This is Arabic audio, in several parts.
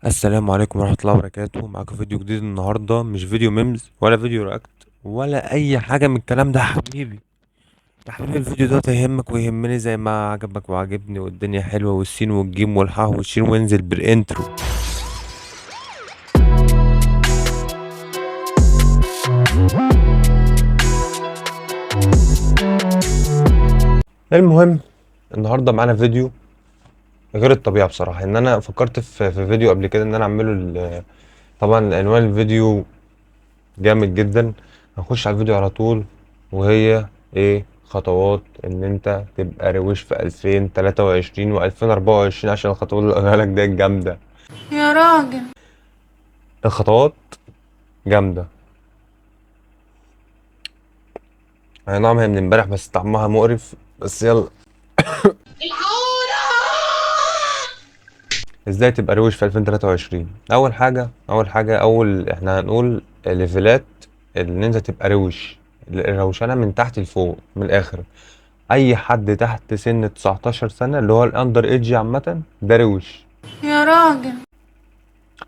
السلام عليكم ورحمة الله وبركاته. معاكم فيديو جديد النهاردة، مش فيديو ميمز ولا فيديو رياكت ولا أي حاجة من الكلام ده. يا حبيبي يا حبيبي، الفيديو ده هيهمك ويهمني زي ما عجبك وعجبني، والدنيا حلوة والسين والجيم والحاء والشين، وانزل بالانترو. المهم، النهاردة معانا فيديو غير الطبيعة بصراحة. ان انا فكرت في فيديو قبل كده ان انا اعمله طبعا عنوان الفيديو جامد جدا. هنخش على الفيديو على طول، وهي ايه خطوات ان انت تبقى روش في 2023 و2024، عشان الخطوات اللي قولها لك دي جامده. يا راجل. الخطوات جامده. اي نعم هي من امبارح بس طعمها مقرف، بس يلا. ازاي تبقى روش في 2023؟ اول حاجه احنا هنقول ليفلات ان انت تبقى روش. الروشنه من تحت لفوق، من الاخر. اي حد تحت سن 19 سنه، اللي هو الاندر ايدج عامه، ده روش. يا راجل.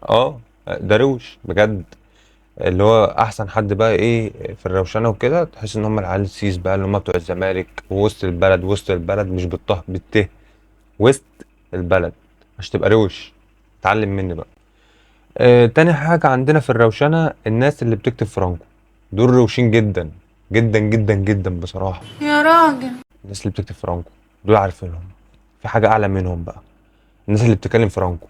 اه، ده روش بجد. اللي هو احسن حد بقى ايه في الروشنه وكده، تحس ان هم العيال السيس بقى، اللي هم بتوع الزمالك ووسط البلد. وسط البلد مش بالطه، بالته. وسط البلد عشان تبقى روش. اتعلم مني بقى. تاني حاجه عندنا في الروشنه، الناس اللي بتكتب فرانكو. دول روشين جدا جدا جدا جدا بصراحه. يا راجل. الناس اللي بتكتب فرانكو دول عارفينهم. في حاجه اعلى منهم بقى، الناس اللي بتتكلم فرانكو،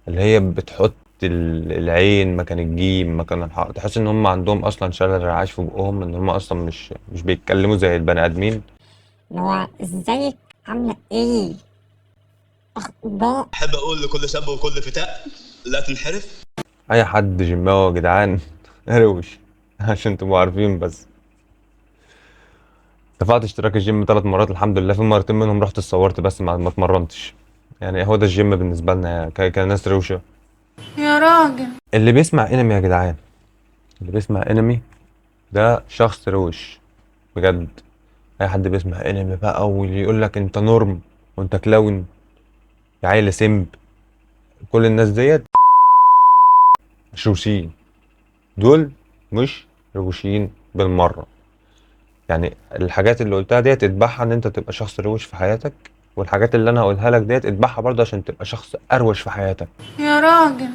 اللي هي بتحط العين مكان الجيم مكان الحاء. تحس ان هم عندهم اصلا شلل رعاش في بقهم، ان هم اصلا مش بيتكلموا زي البني ادمين. اللي هو ازيك عاملة ايه اخبار. احب اقول لكل شاب وكل فتاة لا تنحرف. اي حد جيماوي يا جدعان روش عشان تبقوا عارفين بس. دفعت اشتراك الجيم 3 مرات، الحمد لله في مرتين منهم رحت اتصورت بس ما اتمرنتش. يعني هو ده الجيم بالنسبه لنا كناس روشه. يا راجل. اللي بيسمع انمي يا جدعان، اللي بيسمع انمي ده شخص روش بجد. اي حد بيسمع انمي بقى واللي يقول لك انت نورم وانت كلاون يا عيله سمب، كل الناس ديت مش روشين. دول مش روشين بالمره. يعني الحاجات اللي قلتها ديت اتبعها ان انت تبقى شخص روش في حياتك، والحاجات اللي انا هقولها لك ديت اتبعها برضه عشان تبقى شخص اروش في حياتك. يا راجل.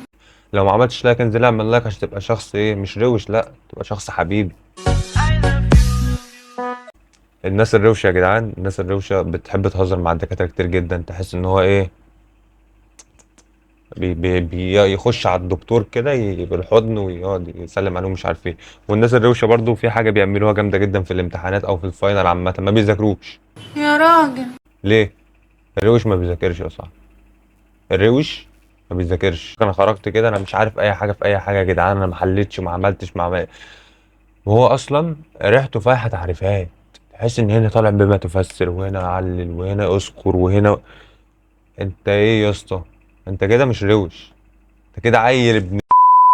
لو ما عملتش لايك انزل اعمل لايك عشان تبقى شخص ايه، مش روش، لا تبقى شخص حبيبي. الناس الروشه يا جدعان، الناس الروشه بتحب تهزر مع الدكاتره كتير جدا. تحس ان هو ايه، يخش على الدكتور كده بالحضن ويقعد يسلم عليهم مش عارف ايه. والناس الروشه برضو في حاجه بيعملوها جامده جدا في الامتحانات او في الفاينل عامه، ما بيذاكروش. يا راجل. ليه؟ الروش ما بيذاكرش يا صاحبي. الروش ما بيذاكرش. انا خرجت كده انا مش عارف اي حاجه في اي حاجه يا جدعان، انا ما حلتش ما عملتش ما عمل. وهو اصلا ريحته فايحه تعريفات. تحس ان هنا طالع بما تفسر، وهنا علل، وهنا اذكر، وهنا. انت ايه يا اسطى؟ انت كده مش روش، انت كده عيل ابن.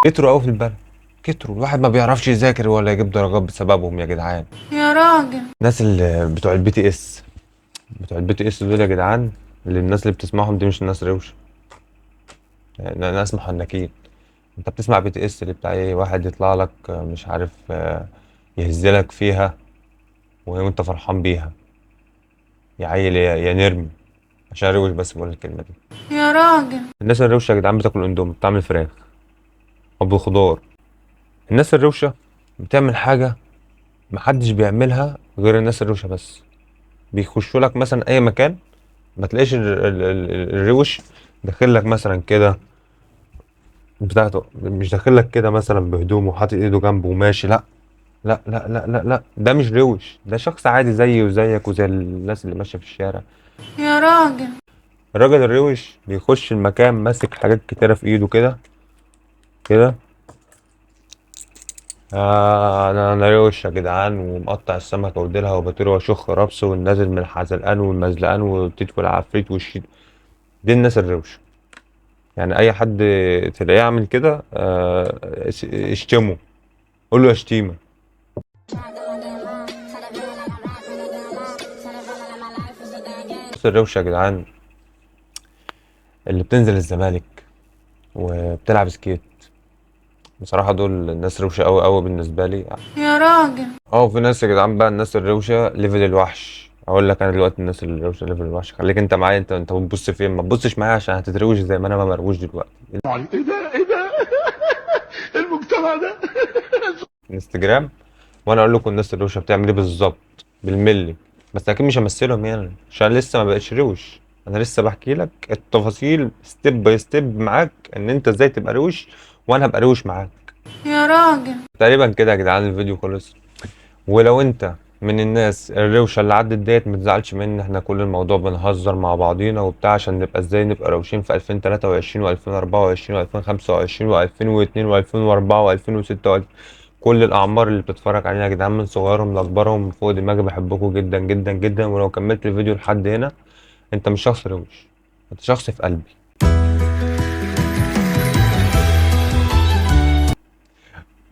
كتروا قوي في البلد، كتروا. الواحد ما بيعرفش يذاكر ولا يجيب درجات بسببهم يا جدعان. يا راجل. الناس اللي بتوع البي تي اس، بتوع البي تي اس دول يا جدعان، اللي الناس اللي بتسمعهم دي مش الناس روشه، يعني ناس محنكين. انت بتسمع بي تي اس اللي بتاع ايه؟ واحد يطلع لك مش عارف يهزلك فيها وانت فرحان بيها. يا عيل يا نرمي. عشان روش بس بقول الكلمه دي. يا راجل. الناس الروشه يا جدعان بتاكل اندومي، بتعمل فراخ او بالخضار. الناس الروشه بتعمل حاجه محدش بيعملها غير الناس الروشه بس. بيخشوا لك مثلا اي مكان، ما تلاقيش الروش داخل لك مثلا كده بتاعته، مش داخل لك كده مثلا بهدومه وحاطط ايده جنبه وماشي، لا. لا لا لا لا لا، ده مش روش، ده شخص عادي زيي وزيك وزي الناس اللي ماشيه في الشارع. يا راجل. الراجل الروش بيخش المكان ماسك حاجات كتيره في ايده كده كده. انا روش يا جدعان، ومقطع السمكه وديلها وبطير واشخ ربص والنازل من الحزلقان والمزلقان والتيت والعفريت والشيت. دي الناس الروش. يعني اي حد تلاقيه عامل كده اشتمه، قول له يا شتيمه. الناس الروشه يا جدعان اللي بتنزل الزمالك وبتلعب سكيت. بصراحة دول الناس روشة أوي أوي بالنسبة لي. يا راجل. وفي ناس يا جدعان بقى، الناس الروشة ليفل الوحش. أقول لك أنا دلوقتي الناس الروشة ليفل الوحش، خليك أنت معايا. أنت بتبص فين؟ ما تبصش معايا عشان هتتروش زي ما أنا ما مروش دلوقتي. ايه ده المجتمع ده. انستجرام، وأنا أقول لكم الناس الروشة بتعمل إيه بالظبط بالملي. بس أكيد مش همثلهم يعني عشان لسه ما بقتش روش. أنا لسه بحكي لك التفاصيل ستيب باي ستيب معاك، إن أنت إزاي تبقى روش وأنا هبقى روش معاك. يا راجل. تقريبا كده يا جدعان الفيديو خلص. ولو انت من الناس الروشه اللي عدت ديت متزعلش مني، احنا كل الموضوع بنهزر مع بعضينا وبتاع عشان نبقى ازاي نبقى روشين في 2023 و2024 و2025 و2002 و2004 و2006 كل الاعمار اللي بتتفرج علينا يا جدعان، من صغيرهم لاكبرهم من فوق دماغي، بحبكم جدا جدا جدا. ولو كملت الفيديو لحد هنا انت مش شخص روش، انت شخص في قلبي.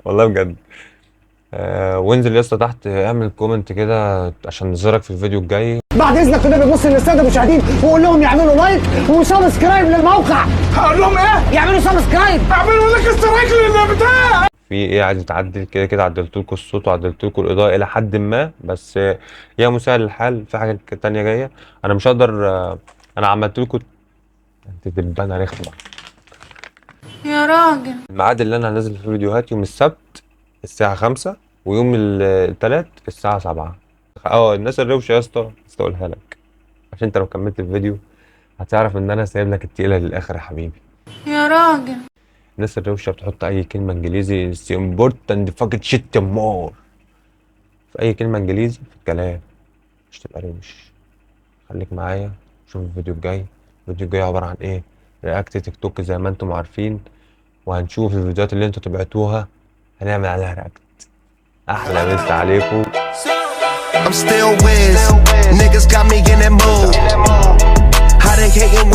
والله بجد. وانزل يا اسطى تحت اعمل كومنت كده عشان نظهرك في الفيديو الجاي. بعد اذنك كده بنبص للساده المشاهدين وقول لهم يعملوا لايك وسبسكرايب للموقع. هقول لهم ايه؟ يعملوا سبسكرايب، اعملوا لك اشتراك للبتاع. في ايه عايز يتعدل كده كده، عدلت لكم الصوت وعدلت لكم الاضاءه الى حد ما، بس يا مسهل الحال في حاجه تانية جايه. انا مش هقدر. انا عملت لكم انت دبانه رخمه. يا راجل. الميعاد اللي انا هنزل فيه فيديوهات يوم السبت الساعه 5 ويوم الثلاث الساعه 7. الناس الروشه يا اسطى بس اقولها لك عشان انت لو كملت الفيديو هتعرف ان انا سايب لك التقيله للاخر يا حبيبي. يا راجل. الناس الروشه بتحط اي كلمه انجليزي important fucking shit more في اي كلمه انجليزي في الكلام مش تبقى روش. خليك معايا، شوف الفيديو الجاي. الفيديو الجاي عباره عن ايه؟ رياكت تيك توك زي ما انتم عارفين، وهنشوف الفيديوهات اللي انتوا تبعتوها هنعمل عليها رياكت. احلى مسا عليكم. I'm still Wiz. Niggas got me in that mood. How they hating